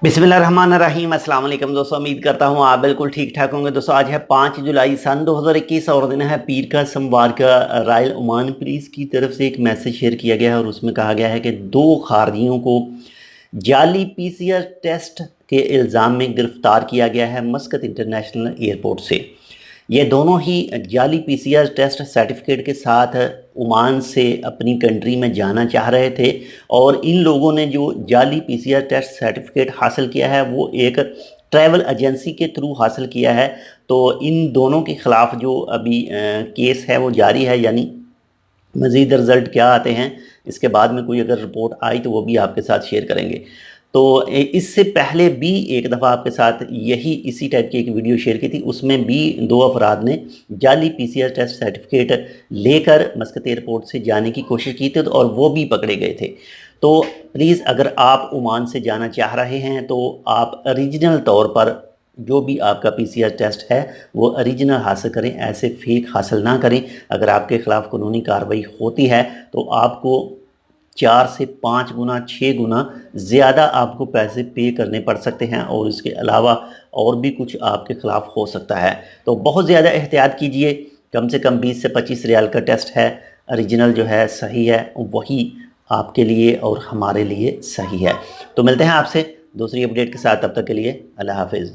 बिस्मिल्लाहिर्रहमानिर्रहीम। अस्सलाम वालेकुम दोस्तों, उम्मीद करता हूँ आप बिल्कुल ठीक ठाक होंगे। दोस्तों आज है 5 जुलाई सन 2021 और दिन है पीर का सोमवार का। रॉयल ओमान पुलिस की तरफ से एक मैसेज शेयर किया गया है और उसमें कहा गया है कि 2 खारजियों को जाली पीसीआर टेस्ट के इल्ज़ाम में गिरफ्तार किया गया है मस्कत इंटरनेशनल एयरपोर्ट से। ये दोनों ही जाली पीसीआर टेस्ट सर्टिफिकेट के साथ ओमान से अपनी कंट्री में जाना चाह रहे थे और इन लोगों ने जो जाली पीसीआर टेस्ट सर्टिफिकेट हासिल किया है वो एक ट्रैवल एजेंसी के थ्रू हासिल किया है। तो इन दोनों के ख़िलाफ़ जो अभी केस है वो जारी है, यानी मज़ीद रिज़ल्ट क्या आते हैं इसके बाद में कोई अगर रिपोर्ट आई तो वो भी आपके साथ शेयर करेंगे। तो इससे पहले भी एक दफ़ा आपके साथ यही इसी टाइप की एक वीडियो शेयर की थी, उसमें भी 2 अफराद ने जाली पीसीआर टेस्ट सर्टिफिकेट लेकर मस्कत एयरपोर्ट से जाने की कोशिश की थी और वो भी पकड़े गए थे। तो प्लीज़ अगर आप ओमान से जाना चाह रहे हैं तो आप ओरिजिनल तौर पर जो भी आपका पीसीआर टेस्ट है वो ओरिजिनल हासिल करें, ऐसे फेक हासिल ना करें। अगर आपके ख़िलाफ़ कानूनी कार्रवाई होती है तो आपको 4 से 5 गुना 6 गुना ज़्यादा आपको पैसे पे करने पड़ सकते हैं और इसके अलावा और भी कुछ आपके ख़िलाफ़ हो सकता है। तो बहुत ज़्यादा एहतियात कीजिए। कम से कम 20 से 25 रियाल का टेस्ट है, ओरिजिनल जो है सही है वही आपके लिए और हमारे लिए सही है। तो मिलते हैं आपसे दूसरी अपडेट के साथ, तब तक के लिए अल्लाह हाफिज़।